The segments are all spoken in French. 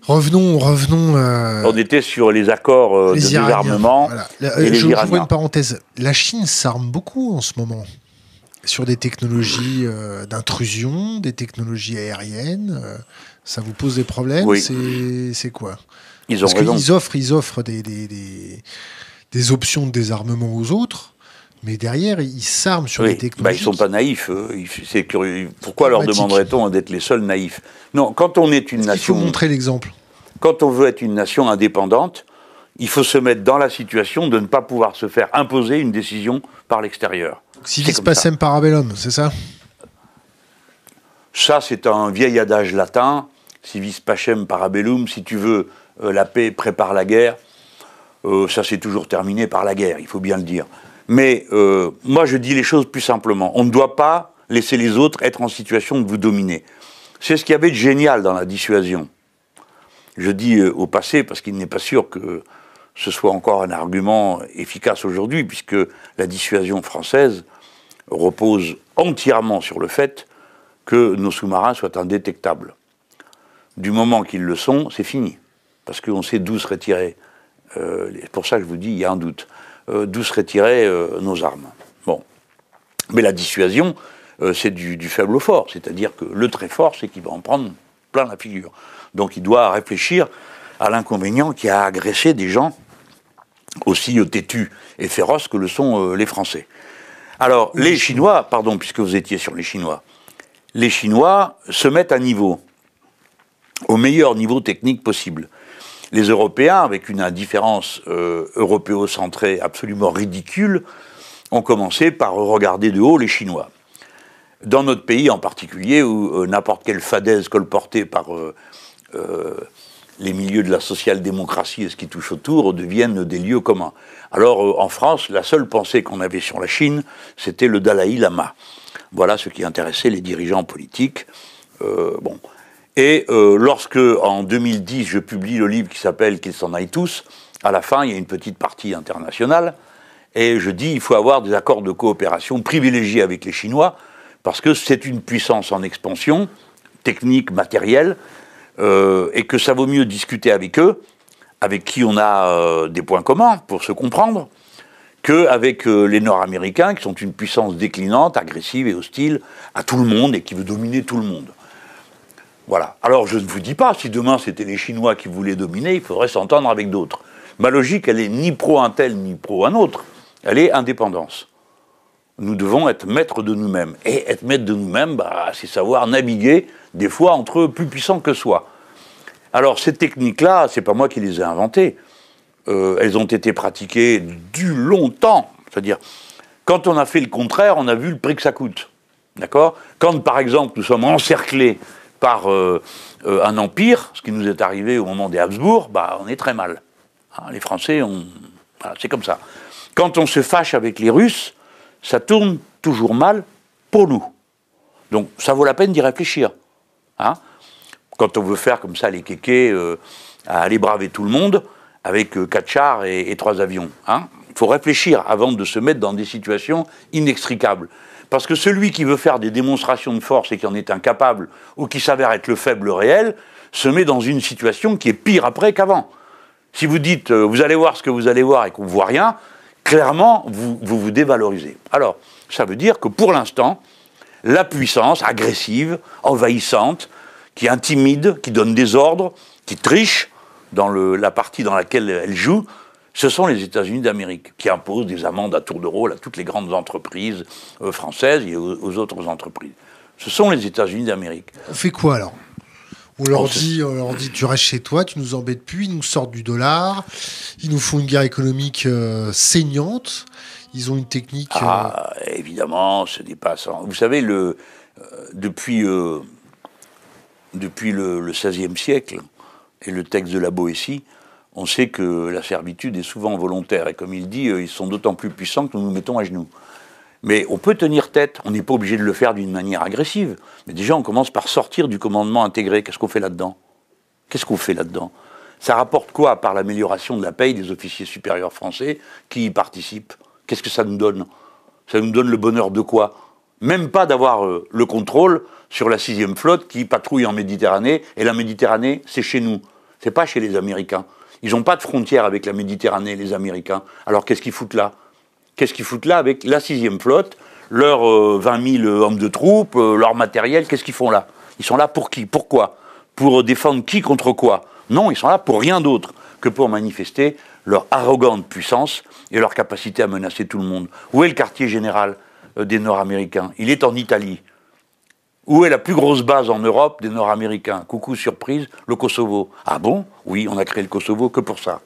Revenons. On était sur les accords de désarmement. Voilà. Et les J'ouvre Iraniens. une parenthèse. La Chine s'arme beaucoup en ce moment sur des technologies d'intrusion, des technologies aériennes. Ça vous pose des problèmes? Oui. C'est quoi? Ils ont Parce raison. qu'ils offrent des options de désarmement aux autres, mais derrière, ils s'arment sur des Ils technologies. ne sont pas naïfs. C'est curieux. Pourquoi leur Pragmatique. demanderait-on d'être les seuls naïfs? Non, quand on est une Il faut nation... montrer l'exemple. Quand on veut être une nation indépendante, il faut se mettre dans la situation de ne pas pouvoir se faire imposer une décision par l'extérieur. Civis pacem parabellum, c'est ça? Ça, c'est un vieil adage latin. Civis pacem parabellum. Si tu veux la paix, prépare la guerre. Ça, c'est toujours terminé par la guerre, il faut bien le dire. Mais moi, je dis les choses plus simplement. On ne doit pas laisser les autres être en situation de vous dominer. C'est ce qu'il y avait de génial dans la dissuasion. Je dis au passé parce qu'il n'est pas sûr que ce soit encore un argument efficace aujourd'hui, puisque la dissuasion française repose entièrement sur le fait que nos sous-marins soient indétectables. Du moment qu'ils le sont, c'est fini, parce qu'on sait d'où se retirer. C'est pour ça que je vous dis, il y a un doute. D'où se retirer nos armes. Bon. Mais la dissuasion, c'est du faible au fort, c'est-à-dire que le très fort, c'est qu'il va en prendre plein la figure. Donc il doit réfléchir à l'inconvénient qui a agressé des gens aussi têtus et féroces que le sont les Français. Alors, les Chinois, pardon, puisque vous étiez sur les Chinois se mettent à niveau, au meilleur niveau technique possible. Les Européens, avec une indifférence européocentrée absolument ridicule, ont commencé par regarder de haut les Chinois. Dans notre pays en particulier, où n'importe quelle fadaise colportée par les milieux de la social-démocratie et ce qui touche autour deviennent des lieux communs. Alors en France, la seule pensée qu'on avait sur la Chine, c'était le Dalai Lama. Voilà ce qui intéressait les dirigeants politiques. Et lorsque, en 2010, je publie le livre qui s'appelle « Qu'ils s'en aillent tous », à la fin, il y a une petite partie internationale, et je dis il faut avoir des accords de coopération privilégiés avec les Chinois, parce que c'est une puissance en expansion, technique, matérielle, et que ça vaut mieux discuter avec eux, avec qui on a des points communs pour se comprendre, qu'avec les Nord-Américains, qui sont une puissance déclinante, agressive et hostile à tout le monde, et qui veut dominer tout le monde. Voilà. Alors je ne vous dis pas, si demain c'était les Chinois qui voulaient dominer, il faudrait s'entendre avec d'autres. Ma logique, elle est ni pro un tel, ni pro un autre. Elle est indépendance. Nous devons être maîtres de nous-mêmes. Et être maître de nous-mêmes, c'est savoir naviguer, des fois, entre eux plus puissants que soi. Alors, ces techniques-là, c'est pas moi qui les ai inventées. Elles ont été pratiquées du longtemps. C'est-à-dire, quand on a fait le contraire, on a vu le prix que ça coûte. D'accord ? Quand, par exemple, nous sommes encerclés par un empire, ce qui nous est arrivé au moment des Habsbourg, on est très mal. Hein, les Français, voilà, c'est comme ça. Quand on se fâche avec les Russes, ça tourne toujours mal pour nous. Donc ça vaut la peine d'y réfléchir. Hein, quand on veut faire comme ça les kékés, à aller braver tout le monde, avec 4 chars et 3 avions. Hein, il faut réfléchir avant de se mettre dans des situations inextricables. Parce que celui qui veut faire des démonstrations de force et qui en est incapable, ou qui s'avère être le faible réel, se met dans une situation qui est pire après qu'avant. Si vous dites, vous allez voir ce que vous allez voir et qu'on ne voit rien, clairement, vous dévalorisez. Alors, ça veut dire que pour l'instant, la puissance agressive, envahissante, qui intimide, qui donne des ordres, qui triche dans la partie dans laquelle elle joue, ce sont les États-Unis d'Amérique, qui imposent des amendes à tour de rôle à toutes les grandes entreprises françaises et aux autres entreprises. Ce sont les États-Unis d'Amérique. On fait quoi alors ? On leur dit, tu restes chez toi, tu nous embêtes plus, ils nous sortent du dollar, ils nous font une guerre économique saignante, ils ont une technique... Évidemment, ce n'est pas ça. Vous savez, depuis le XVIe siècle, et le texte de la Boétie, on sait que la servitude est souvent volontaire. Et comme il dit, ils sont d'autant plus puissants que nous nous mettons à genoux. Mais on peut tenir tête, on n'est pas obligé de le faire d'une manière agressive. Mais déjà, on commence par sortir du commandement intégré. Qu'est-ce qu'on fait là-dedans ? Ça rapporte quoi, par l'amélioration de la paye des officiers supérieurs français qui y participent ? Qu'est-ce que ça nous donne ? Ça nous donne le bonheur de quoi ? Même pas d'avoir le contrôle sur la 6e flotte qui patrouille en Méditerranée. Et la Méditerranée, c'est chez nous. C'est pas chez les Américains. Ils n'ont pas de frontière avec la Méditerranée, les Américains. Alors qu'est-ce qu'ils foutent là? Qu'est-ce qu'ils foutent là avec la 6e flotte, leurs 20 000 hommes de troupes, leur matériel? Qu'est-ce qu'ils font là? Ils sont là pour qui? Pourquoi? Pour défendre qui contre quoi? Non, ils sont là pour rien d'autre que pour manifester leur arrogante puissance et leur capacité à menacer tout le monde. Où est le quartier général des Nord-Américains? Il est en Italie. Où est la plus grosse base en Europe des Nord-Américains? Coucou, surprise, le Kosovo. Ah bon? Oui, on a créé le Kosovo que pour ça.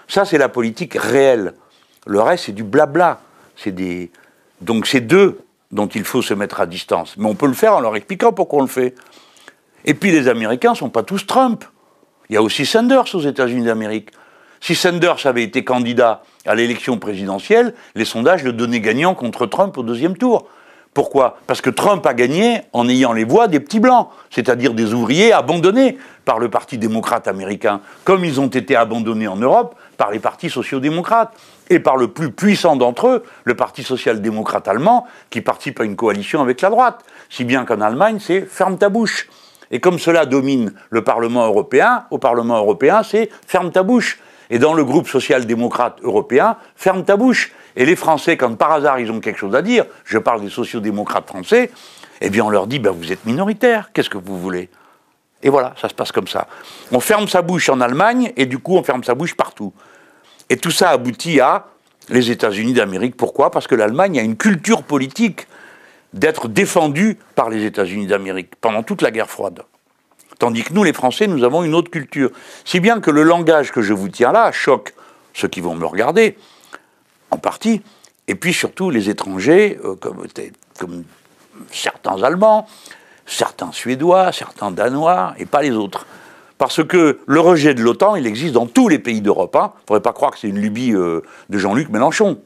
Ça, c'est la politique réelle. Le reste, c'est du blabla. Donc c'est d'eux dont il faut se mettre à distance. Mais on peut le faire en leur expliquant pourquoi on le fait. Et puis les Américains ne sont pas tous Trump. Il y a aussi Sanders aux États-Unis d'Amérique. Si Sanders avait été candidat à l'élection présidentielle, les sondages le donnaient gagnant contre Trump au 2e tour. Pourquoi? Parce que Trump a gagné en ayant les voix des petits blancs, c'est-à-dire des ouvriers abandonnés par le Parti démocrate américain, comme ils ont été abandonnés en Europe par les partis sociaux-démocrates, et par le plus puissant d'entre eux, le Parti social-démocrate allemand, qui participe à une coalition avec la droite. Si bien qu'en Allemagne, c'est « ferme ta bouche ». Et comme cela domine le Parlement européen, au Parlement européen, c'est « ferme ta bouche ». Et dans le groupe social-démocrate européen, « ferme ta bouche ». Et les Français, quand par hasard ils ont quelque chose à dire, je parle des sociaux-démocrates français, eh bien on leur dit, ben vous êtes minoritaires, qu'est-ce que vous voulez? Et voilà, ça se passe comme ça. On ferme sa bouche en Allemagne, et du coup on ferme sa bouche partout. Et tout ça aboutit à les États-Unis d'Amérique. Pourquoi? Parce que l'Allemagne a une culture politique d'être défendue par les États-Unis d'Amérique pendant toute la guerre froide. Tandis que nous, les Français, nous avons une autre culture. Si bien que le langage que je vous tiens là choque ceux qui vont me regarder, en partie, et puis surtout les étrangers, comme certains Allemands, certains Suédois, certains Danois, et pas les autres. Parce que le rejet de l'OTAN, il existe dans tous les pays d'Europe. Il ne faudrait pas croire que c'est une lubie de Jean-Luc Mélenchon.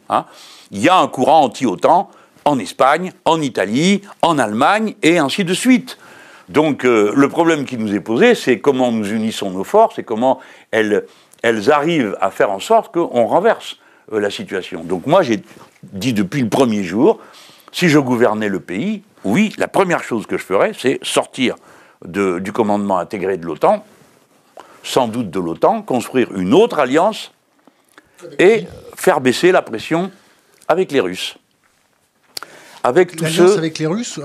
Il y a un courant anti-OTAN en Espagne, en Italie, en Allemagne, et ainsi de suite. Donc le problème qui nous est posé, c'est comment nous unissons nos forces et comment elles arrivent à faire en sorte qu'on renverse la situation. Donc moi, j'ai dit depuis le premier jour, si je gouvernais le pays, oui, la première chose que je ferais, c'est sortir du commandement intégré de l'OTAN, sans doute de l'OTAN, construire une autre alliance et faire baisser la pression avec les Russes. Avec tous ceux, avec les Russes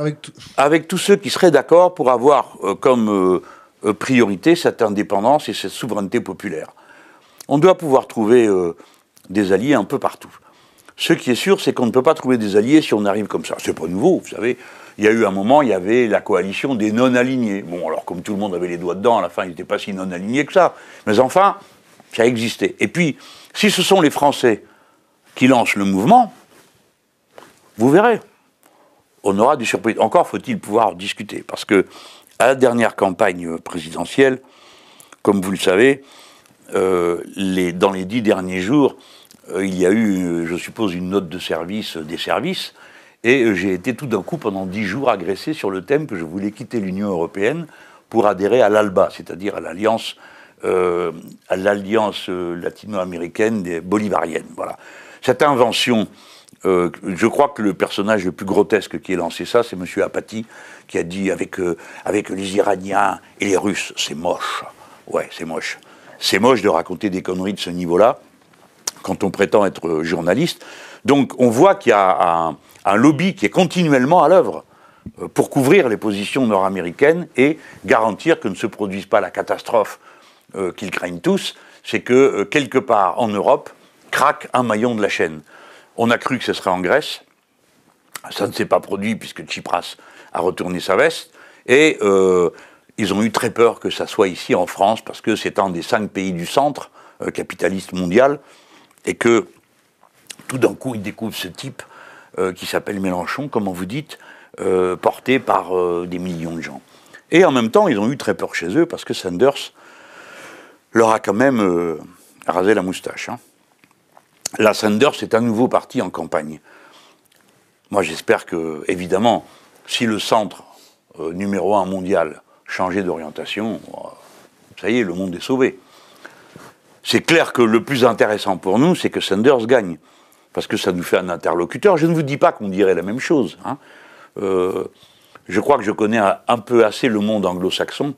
avec tous ceux qui seraient d'accord pour avoir comme priorité cette indépendance et cette souveraineté populaire. On doit pouvoir trouver des alliés un peu partout. Ce qui est sûr, c'est qu'on ne peut pas trouver des alliés si on arrive comme ça. C'est pas nouveau, vous savez. Il y a eu un moment, il y avait la coalition des non-alignés. Bon, alors comme tout le monde avait les doigts dedans, à la fin, ils n'étaient pas si non-alignés que ça. Mais enfin, ça existait. Et puis, si ce sont les Français qui lancent le mouvement, vous verrez, on aura des surprises. Encore faut-il pouvoir discuter. Parce que, à la dernière campagne présidentielle, comme vous le savez, dans les 10 derniers jours, il y a eu, je suppose, une note de service des services, et j'ai été tout d'un coup, pendant 10 jours, agressé sur le thème que je voulais quitter l'Union européenne pour adhérer à l'ALBA, c'est-à-dire à l'alliance latino-américaine bolivarienne. Voilà. Cette invention, je crois que le personnage le plus grotesque qui ait lancé ça, c'est M. Apathy, qui a dit avec les Iraniens et les Russes, c'est moche. Ouais, c'est moche. C'est moche de raconter des conneries de ce niveau-là quand on prétend être journaliste. Donc on voit qu'il y a un lobby qui est continuellement à l'œuvre pour couvrir les positions nord-américaines et garantir que ne se produise pas la catastrophe qu'ils craignent tous, c'est que quelque part en Europe craque un maillon de la chaîne. On a cru que ce serait en Grèce, ça ne s'est pas produit puisque Tsipras a retourné sa veste, et ils ont eu très peur que ça soit ici en France, parce que c'est un des 5 pays du centre capitaliste mondial, et que tout d'un coup ils découvrent ce type qui s'appelle Mélenchon, comme vous dites, porté par des millions de gens. Et en même temps, ils ont eu très peur chez eux, parce que Sanders leur a quand même rasé la moustache. La Sanders est un nouveau parti en campagne. Moi, j'espère que, évidemment, si le centre numéro 1 mondial changeait d'orientation, ça y est, le monde est sauvé. C'est clair que le plus intéressant pour nous, c'est que Sanders gagne, parce que ça nous fait un interlocuteur. Je ne vous dis pas qu'on dirait la même chose. Je crois que je connais un peu assez le monde anglo-saxon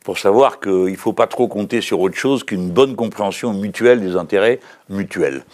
pour savoir qu'il ne faut pas trop compter sur autre chose qu'une bonne compréhension mutuelle des intérêts mutuels.